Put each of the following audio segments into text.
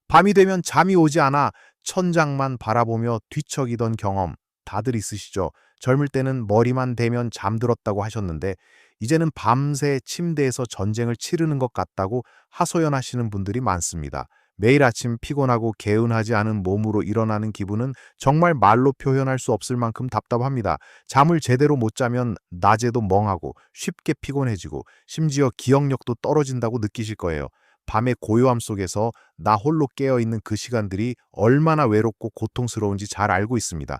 밤이 되면 잠이 오지 않아 천장만 바라보며 뒤척이던 경험 다들 있으시죠? 젊을 때는 머리만 대면 잠들었다고 하셨는데 이제는 밤새 침대에서 전쟁을 치르는 것 같다고 하소연하시는 분들이 많습니다. 매일 아침 피곤하고 개운하지 않은 몸으로 일어나는 기분은 정말 말로 표현할 수 없을 만큼 답답합니다. 잠을 제대로 못 자면 낮에도 멍하고 쉽게 피곤해지고 심지어 기억력도 떨어진다고 느끼실 거예요. 밤의 고요함 속에서 나 홀로 깨어있는 그 시간들이 얼마나 외롭고 고통스러운지 잘 알고 있습니다.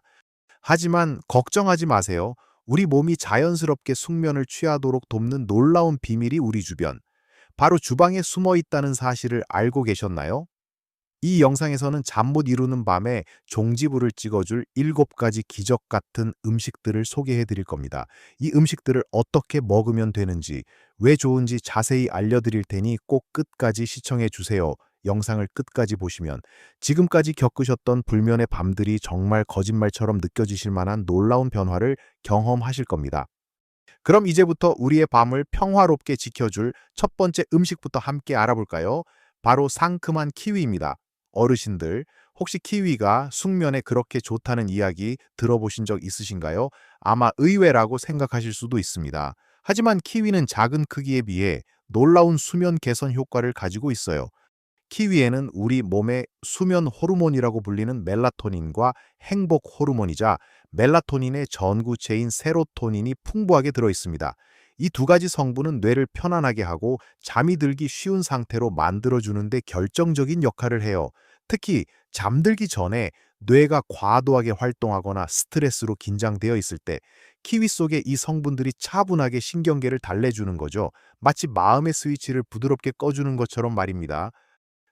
하지만 걱정하지 마세요. 우리 몸이 자연스럽게 숙면을 취하도록 돕는 놀라운 비밀이 우리 주변, 바로 주방에 숨어 있다는 사실을 알고 계셨나요? 이 영상에서는 잠 못 이루는 밤에 종지부를 찍어줄 7가지 기적 같은 음식들을 소개해 드릴 겁니다. 이 음식들을 어떻게 먹으면 되는지, 왜 좋은지 자세히 알려드릴 테니 꼭 끝까지 시청해 주세요. 영상을 끝까지 보시면 지금까지 겪으셨던 불면의 밤들이 정말 거짓말처럼 느껴지실 만한 놀라운 변화를 경험하실 겁니다. 그럼 이제부터 우리의 밤을 평화롭게 지켜줄 첫 번째 음식부터 함께 알아볼까요? 바로 상큼한 키위입니다. 어르신들, 혹시 키위가 숙면에 그렇게 좋다는 이야기 들어보신 적 있으신가요? 아마 의외라고 생각하실 수도 있습니다. 하지만 키위는 작은 크기에 비해 놀라운 수면 개선 효과를 가지고 있어요. 키위에는 우리 몸의 수면 호르몬이라고 불리는 멜라토닌과 행복 호르몬이자 멜라토닌의 전구체인 세로토닌이 풍부하게 들어 있습니다. 이 두 가지 성분은 뇌를 편안하게 하고 잠이 들기 쉬운 상태로 만들어주는데 결정적인 역할을 해요. 특히 잠들기 전에 뇌가 과도하게 활동하거나 스트레스로 긴장되어 있을 때 키위 속의 이 성분들이 차분하게 신경계를 달래주는 거죠. 마치 마음의 스위치를 부드럽게 꺼주는 것처럼 말입니다.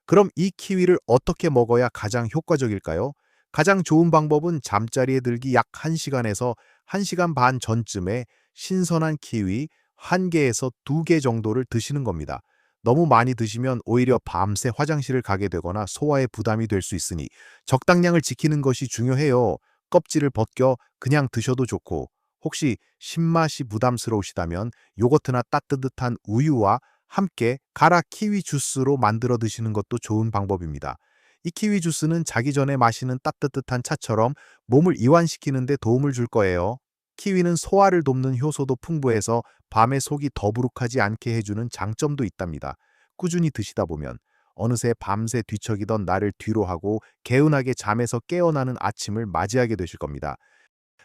그럼 이 키위를 어떻게 먹어야 가장 효과적일까요? 가장 좋은 방법은 잠자리에 들기 약 1시간에서 1시간 반 전쯤에 신선한 키위 1개에서 2개 정도를 드시는 겁니다. 너무 많이 드시면 오히려 밤새 화장실을 가게 되거나 소화에 부담이 될 수 있으니 적당량을 지키는 것이 중요해요. 껍질을 벗겨 그냥 드셔도 좋고, 혹시 신맛이 부담스러우시다면 요거트나 따뜻한 우유와 함께 갈아 키위 주스로 만들어 드시는 것도 좋은 방법입니다. 이 키위 주스는 자기 전에 마시는 따뜻한 차처럼 몸을 이완시키는 데 도움을 줄 거예요. 키위는 소화를 돕는 효소도 풍부해서 밤에 속이 더부룩하지 않게 해주는 장점도 있답니다. 꾸준히 드시다 보면 어느새 밤새 뒤척이던 나를 뒤로 하고 개운하게 잠에서 깨어나는 아침을 맞이하게 되실 겁니다.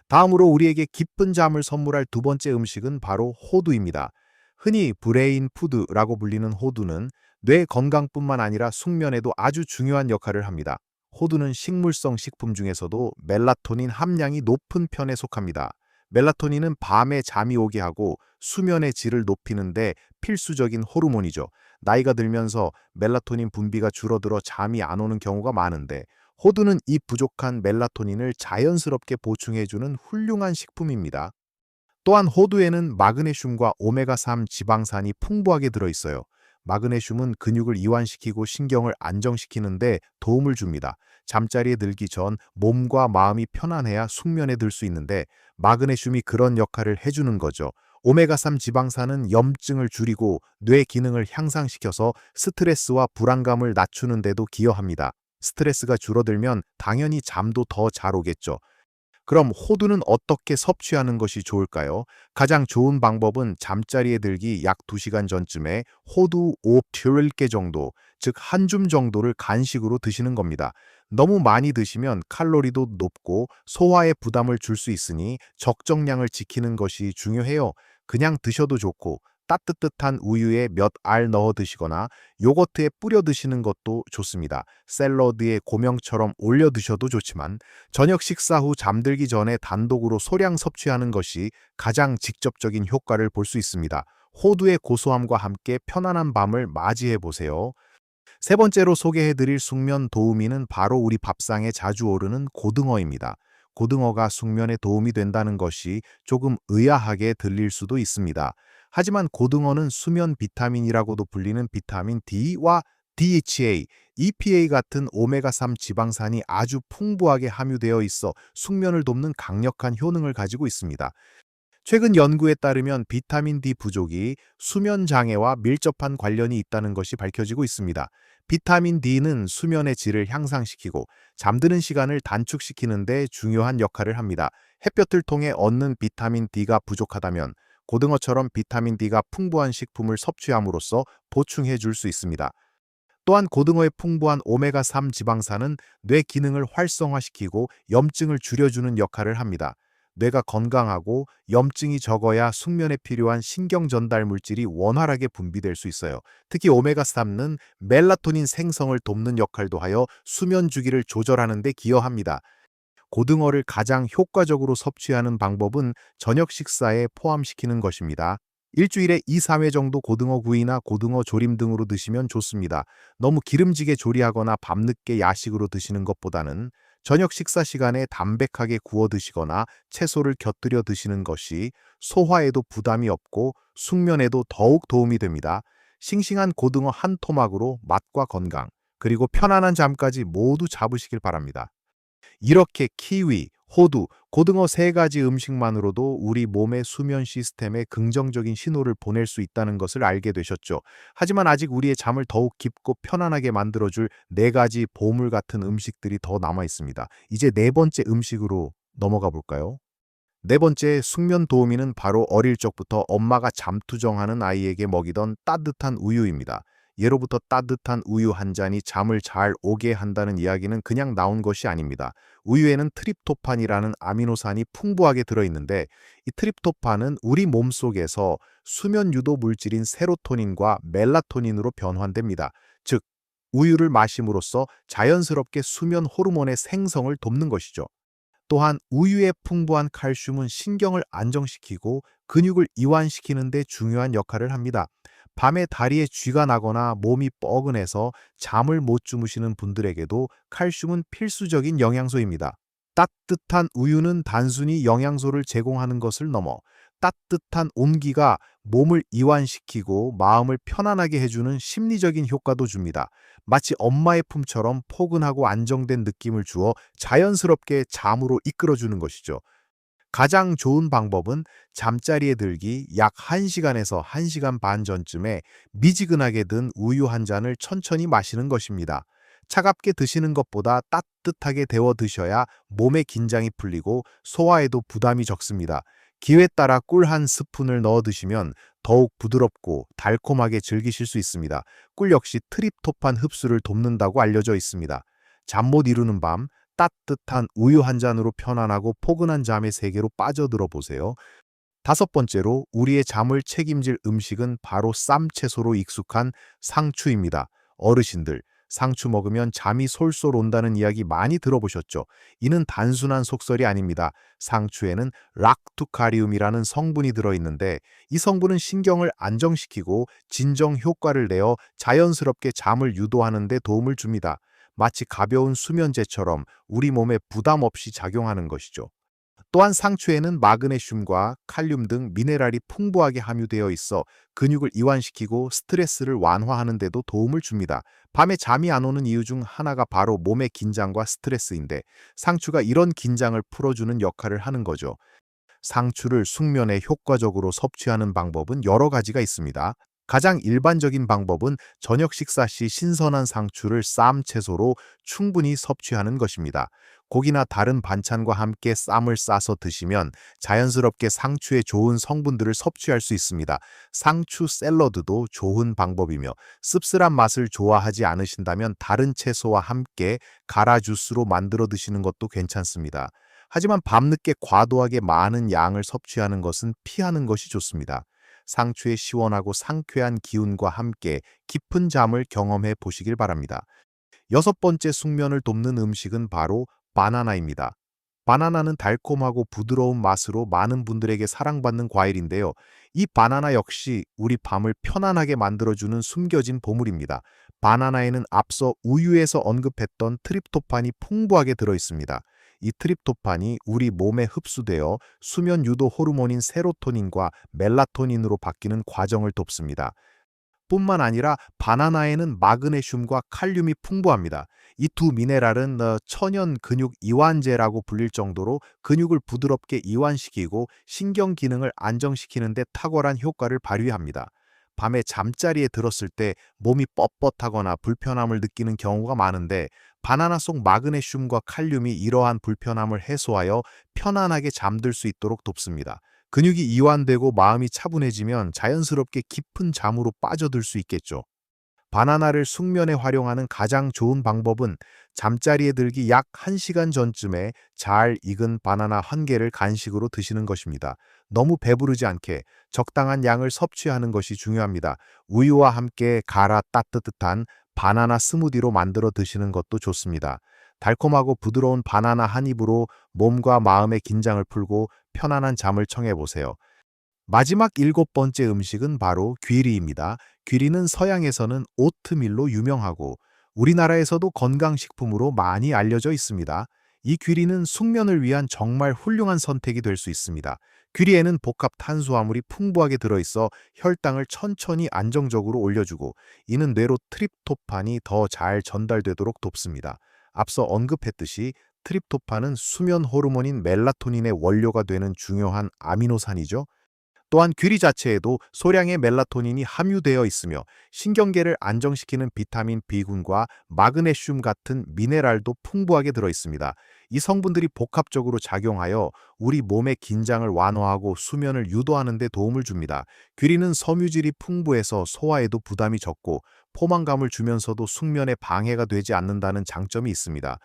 다음으로 우리에게 깊은 잠을 선물할 두 번째 음식은 바로 호두입니다. 흔히 브레인 푸드라고 불리는 호두는 뇌 건강뿐만 아니라 숙면에도 아주 중요한 역할을 합니다. 호두는 식물성 식품 중에서도 멜라토닌 함량이 높은 편에 속합니다. 멜라토닌은 밤에 잠이 오게 하고 수면의 질을 높이는데 필수적인 호르몬이죠. 나이가 들면서 멜라토닌 분비가 줄어들어 잠이 안 오는 경우가 많은데 호두는 이 부족한 멜라토닌을 자연스럽게 보충해주는 훌륭한 식품입니다. 또한 호두에는 마그네슘과 오메가3 지방산이 풍부하게 들어있어요. 마그네슘은 근육을 이완시키고 신경을 안정시키는데 도움을 줍니다. 잠자리에 들기 전 몸과 마음이 편안해야 숙면에 들 수 있는데 마그네슘이 그런 역할을 해주는 거죠. 오메가3 지방산은 염증을 줄이고 뇌 기능을 향상시켜서 스트레스와 불안감을 낮추는 데도 기여합니다. 스트레스가 줄어들면 당연히 잠도 더 잘 오겠죠. 그럼 호두는 어떻게 섭취하는 것이 좋을까요? 가장 좋은 방법은 잠자리에 들기 약 2시간 전쯤에 호두 5개 정도, 즉 한 줌 정도를 간식으로 드시는 겁니다. 너무 많이 드시면 칼로리도 높고 소화에 부담을 줄 수 있으니 적정량을 지키는 것이 중요해요. 그냥 드셔도 좋고 따뜻한 우유에 몇 알 넣어 드시거나 요거트에 뿌려 드시는 것도 좋습니다. 샐러드에 고명처럼 올려 드셔도 좋지만 저녁 식사 후 잠들기 전에 단독으로 소량 섭취하는 것이 가장 직접적인 효과를 볼 수 있습니다. 호두의 고소함과 함께 편안한 밤을 맞이해 보세요. 세 번째로 소개해 드릴 숙면 도우미는 바로 우리 밥상에 자주 오르는 고등어입니다. 고등어가 숙면에 도움이 된다는 것이 조금 의아하게 들릴 수도 있습니다. 하지만 고등어는 수면 비타민이라고도 불리는 비타민 D와 DHA, EPA 같은 오메가3 지방산이 아주 풍부하게 함유되어 있어 숙면을 돕는 강력한 효능을 가지고 있습니다. 최근 연구에 따르면 비타민 D 부족이 수면 장애와 밀접한 관련이 있다는 것이 밝혀지고 있습니다. 비타민 D는 수면의 질을 향상시키고 잠드는 시간을 단축시키는 데 중요한 역할을 합니다. 햇볕을 통해 얻는 비타민 D가 부족하다면 고등어처럼 비타민 D가 풍부한 식품을 섭취함으로써 보충해 줄 수 있습니다. 또한 고등어의 풍부한 오메가3 지방산은 뇌 기능을 활성화시키고 염증을 줄여주는 역할을 합니다. 뇌가 건강하고 염증이 적어야 숙면에 필요한 신경 전달 물질이 원활하게 분비될 수 있어요. 특히 오메가3는 멜라토닌 생성을 돕는 역할도 하여 수면 주기를 조절하는 데 기여합니다. 고등어를 가장 효과적으로 섭취하는 방법은 저녁 식사에 포함시키는 것입니다. 일주일에 2, 3회 정도 고등어 구이나 고등어 조림 등으로 드시면 좋습니다. 너무 기름지게 조리하거나 밤늦게 야식으로 드시는 것보다는 저녁 식사 시간에 담백하게 구워 드시거나 채소를 곁들여 드시는 것이 소화에도 부담이 없고 숙면에도 더욱 도움이 됩니다. 싱싱한 고등어 한 토막으로 맛과 건강, 그리고 편안한 잠까지 모두 잡으시길 바랍니다. 이렇게 키위, 호두, 고등어 세 가지 음식만으로도 우리 몸의 수면 시스템에 긍정적인 신호를 보낼 수 있다는 것을 알게 되셨죠. 하지만 아직 우리의 잠을 더욱 깊고 편안하게 만들어줄 네 가지 보물 같은 음식들이 더 남아 있습니다. 이제 네 번째 음식으로 넘어가 볼까요? 네 번째 숙면 도우미는 바로 어릴 적부터 엄마가 잠투정하는 아이에게 먹이던 따뜻한 우유입니다. 예로부터 따뜻한 우유 한 잔이 잠을 잘 오게 한다는 이야기는 그냥 나온 것이 아닙니다. 우유에는 트립토판이라는 아미노산이 풍부하게 들어있는데, 이 트립토판은 우리 몸속에서 수면 유도 물질인 세로토닌과 멜라토닌으로 변환됩니다. 즉, 우유를 마심으로써 자연스럽게 수면 호르몬의 생성을 돕는 것이죠. 또한 우유의 풍부한 칼슘은 신경을 안정시키고 근육을 이완시키는 데 중요한 역할을 합니다. 밤에 다리에 쥐가 나거나 몸이 뻐근해서 잠을 못 주무시는 분들에게도 칼슘은 필수적인 영양소입니다. 따뜻한 우유는 단순히 영양소를 제공하는 것을 넘어 따뜻한 온기가 몸을 이완시키고 마음을 편안하게 해주는 심리적인 효과도 줍니다. 마치 엄마의 품처럼 포근하고 안정된 느낌을 주어 자연스럽게 잠으로 이끌어주는 것이죠. 가장 좋은 방법은 잠자리에 들기 약 1시간에서 1시간 반 전쯤에 미지근하게 든 우유 한 잔을 천천히 마시는 것입니다. 차갑게 드시는 것보다 따뜻하게 데워 드셔야 몸의 긴장이 풀리고 소화에도 부담이 적습니다. 기회에 따라 꿀 한 스푼을 넣어 드시면 더욱 부드럽고 달콤하게 즐기실 수 있습니다. 꿀 역시 트립토판 흡수를 돕는다고 알려져 있습니다. 잠 못 이루는 밤, 따뜻한 우유 한 잔으로 편안하고 포근한 잠의 세계로 빠져들어 보세요. 다섯 번째로 우리의 잠을 책임질 음식은 바로 쌈채소로 익숙한 상추입니다. 어르신들, 상추 먹으면 잠이 솔솔 온다는 이야기 많이 들어보셨죠? 이는 단순한 속설이 아닙니다. 상추에는 락투카리움이라는 성분이 들어있는데, 이 성분은 신경을 안정시키고 진정 효과를 내어 자연스럽게 잠을 유도하는 데 도움을 줍니다. 마치 가벼운 수면제처럼 우리 몸에 부담 없이 작용하는 것이죠. 또한 상추에는 마그네슘과 칼륨 등 미네랄이 풍부하게 함유되어 있어 근육을 이완시키고 스트레스를 완화하는 데도 도움을 줍니다. 밤에 잠이 안 오는 이유 중 하나가 바로 몸의 긴장과 스트레스인데, 상추가 이런 긴장을 풀어주는 역할을 하는 거죠. 상추를 숙면에 효과적으로 섭취하는 방법은 여러 가지가 있습니다. 가장 일반적인 방법은 저녁 식사 시 신선한 상추를 쌈 채소로 충분히 섭취하는 것입니다. 고기나 다른 반찬과 함께 쌈을 싸서 드시면 자연스럽게 상추의 좋은 성분들을 섭취할 수 있습니다. 상추 샐러드도 좋은 방법이며, 씁쓸한 맛을 좋아하지 않으신다면 다른 채소와 함께 갈아 주스로 만들어 드시는 것도 괜찮습니다. 하지만 밤늦게 과도하게 많은 양을 섭취하는 것은 피하는 것이 좋습니다. 상추의 시원하고 상쾌한 기운과 함께 깊은 잠을 경험해 보시길 바랍니다. 여섯 번째 숙면을 돕는 음식은 바로 바나나입니다. 바나나는 달콤하고 부드러운 맛으로 많은 분들에게 사랑받는 과일인데요. 이 바나나 역시 우리 밤을 편안하게 만들어주는 숨겨진 보물입니다. 바나나에는 앞서 우유에서 언급했던 트립토판이 풍부하게 들어있습니다. 이 트립토판이 우리 몸에 흡수되어 수면 유도 호르몬인 세로토닌과 멜라토닌으로 바뀌는 과정을 돕습니다. 뿐만 아니라 바나나에는 마그네슘과 칼륨이 풍부합니다. 이 두 미네랄은 천연 근육 이완제라고 불릴 정도로 근육을 부드럽게 이완시키고 신경 기능을 안정시키는 데 탁월한 효과를 발휘합니다. 밤에 잠자리에 들었을 때 몸이 뻣뻣하거나 불편함을 느끼는 경우가 많은데, 바나나 속 마그네슘과 칼륨이 이러한 불편함을 해소하여 편안하게 잠들 수 있도록 돕습니다. 근육이 이완되고 마음이 차분해지면 자연스럽게 깊은 잠으로 빠져들 수 있겠죠. 바나나를 숙면에 활용하는 가장 좋은 방법은 잠자리에 들기 약 1시간 전쯤에 잘 익은 바나나 1개를 간식으로 드시는 것입니다. 너무 배부르지 않게 적당한 양을 섭취하는 것이 중요합니다. 우유와 함께 갈아 따뜻한 바나나 스무디로 만들어 드시는 것도 좋습니다. 달콤하고 부드러운 바나나 한 입으로 몸과 마음의 긴장을 풀고 편안한 잠을 청해 보세요. 마지막 7번째 음식은 바로 귀리입니다. 귀리는 서양에서는 오트밀로 유명하고 우리나라에서도 건강식품으로 많이 알려져 있습니다. 이 귀리는 숙면을 위한 정말 훌륭한 선택이 될 수 있습니다. 귀리에는 복합 탄수화물이 풍부하게 들어있어 혈당을 천천히 안정적으로 올려주고, 이는 뇌로 트립토판이 더 잘 전달되도록 돕습니다. 앞서 언급했듯이 트립토판은 수면 호르몬인 멜라토닌의 원료가 되는 중요한 아미노산이죠. 또한 귀리 자체에도 소량의 멜라토닌이 함유되어 있으며 신경계를 안정시키는 비타민 B군과 마그네슘 같은 미네랄도 풍부하게 들어 있습니다. 이 성분들이 복합적으로 작용하여 우리 몸의 긴장을 완화하고 수면을 유도하는 데 도움을 줍니다. 귀리는 섬유질이 풍부해서 소화에도 부담이 적고 포만감을 주면서도 숙면에 방해가 되지 않는다는 장점이 있습니다.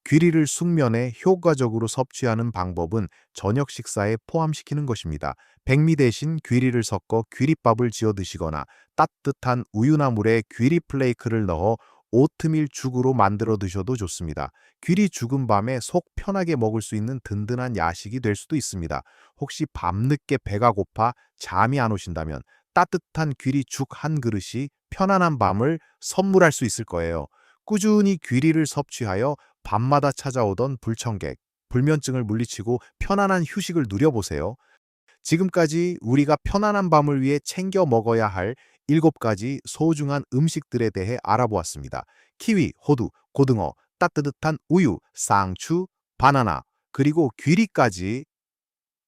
귀리를 숙면에 효과적으로 섭취하는 방법은 저녁 식사에 포함시키는 것입니다. 백미 대신 귀리를 섞어 귀리밥을 지어 드시거나 따뜻한 우유나 물에 귀리 플레이크를 넣어 오트밀 죽으로 만들어 드셔도 좋습니다. 귀리 죽은 밤에 속 편하게 먹을 수 있는 든든한 야식이 될 수도 있습니다. 혹시 밤늦게 배가 고파 잠이 안 오신다면 따뜻한 귀리 죽 한 그릇이 편안한 밤을 선물할 수 있을 거예요. 꾸준히 귀리를 섭취하여 밤마다 찾아오던 불청객, 불면증을 물리치고 편안한 휴식을 누려보세요. 지금까지 우리가 편안한 밤을 위해 챙겨 먹어야 할 7가지 소중한 음식들에 대해 알아보았습니다. 키위, 호두, 고등어, 따뜻한 우유, 쌍추, 바나나, 그리고 귀리까지.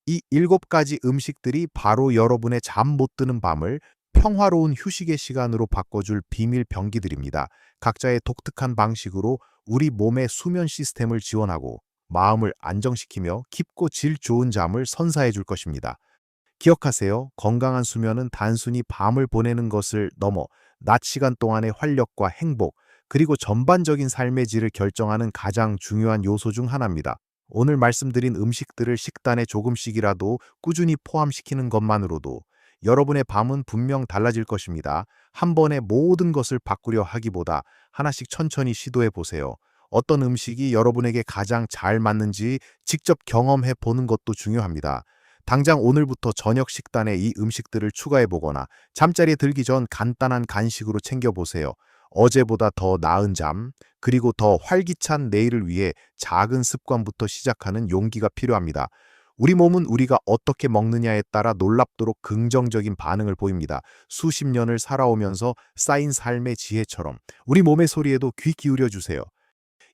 이 7가지 음식들이 바로 여러분의 잠 못 드는 밤을 평화로운 휴식의 시간으로 바꿔줄 비밀 병기들입니다. 각자의 독특한 방식으로 우리 몸의 수면 시스템을 지원하고 마음을 안정시키며 깊고 질 좋은 잠을 선사해 줄 것입니다. 기억하세요. 건강한 수면은 단순히 밤을 보내는 것을 넘어 낮 시간 동안의 활력과 행복, 그리고 전반적인 삶의 질을 결정하는 가장 중요한 요소 중 하나입니다. 오늘 말씀드린 음식들을 식단에 조금씩이라도 꾸준히 포함시키는 것만으로도 여러분의 밤은 분명 달라질 것입니다. 한 번에 모든 것을 바꾸려 하기보다 하나씩 천천히 시도해 보세요. 어떤 음식이 여러분에게 가장 잘 맞는지 직접 경험해 보는 것도 중요합니다. 당장 오늘부터 저녁 식단에 이 음식들을 추가해 보거나 잠자리에 들기 전 간단한 간식으로 챙겨 보세요. 어제보다 더 나은 잠, 그리고 더 활기찬 내일을 위해 작은 습관부터 시작하는 용기가 필요합니다. 우리 몸은 우리가 어떻게 먹느냐에 따라 놀랍도록 긍정적인 반응을 보입니다. 수십 년을 살아오면서 쌓인 삶의 지혜처럼 우리 몸의 소리에도 귀 기울여 주세요.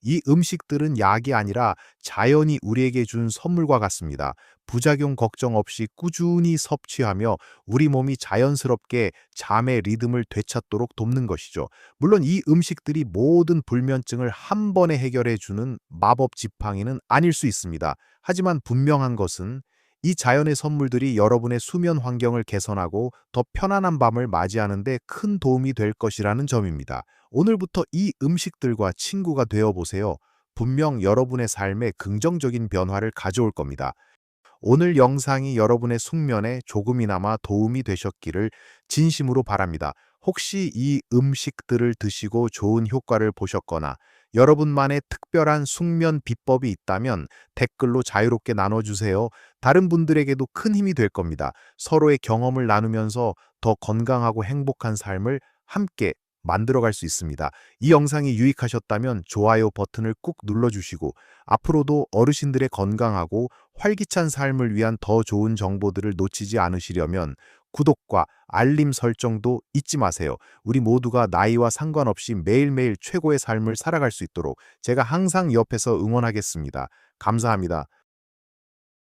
이 음식들은 약이 아니라 자연이 우리에게 준 선물과 같습니다. 부작용 걱정 없이 꾸준히 섭취하며 우리 몸이 자연스럽게 잠의 리듬을 되찾도록 돕는 것이죠. 물론 이 음식들이 모든 불면증을 한 번에 해결해 주는 마법 지팡이는 아닐 수 있습니다. 하지만 분명한 것은 이 자연의 선물들이 여러분의 수면 환경을 개선하고 더 편안한 밤을 맞이하는 데 큰 도움이 될 것이라는 점입니다. 오늘부터 이 음식들과 친구가 되어 보세요. 분명 여러분의 삶에 긍정적인 변화를 가져올 겁니다. 오늘 영상이 여러분의 숙면에 조금이나마 도움이 되셨기를 진심으로 바랍니다. 혹시 이 음식들을 드시고 좋은 효과를 보셨거나 여러분만의 특별한 숙면 비법이 있다면 댓글로 자유롭게 나눠주세요. 다른 분들에게도 큰 힘이 될 겁니다. 서로의 경험을 나누면서 더 건강하고 행복한 삶을 함께 만들어갈 수 있습니다. 이 영상이 유익하셨다면 좋아요 버튼을 꾹 눌러주시고 앞으로도 어르신들의 건강하고 활기찬 삶을 위한 더 좋은 정보들을 놓치지 않으시려면 구독과 알림 설정도 잊지 마세요. 우리 모두가 나이와 상관없이 매일매일 최고의 삶을 살아갈 수 있도록 제가 항상 옆에서 응원하겠습니다. 감사합니다.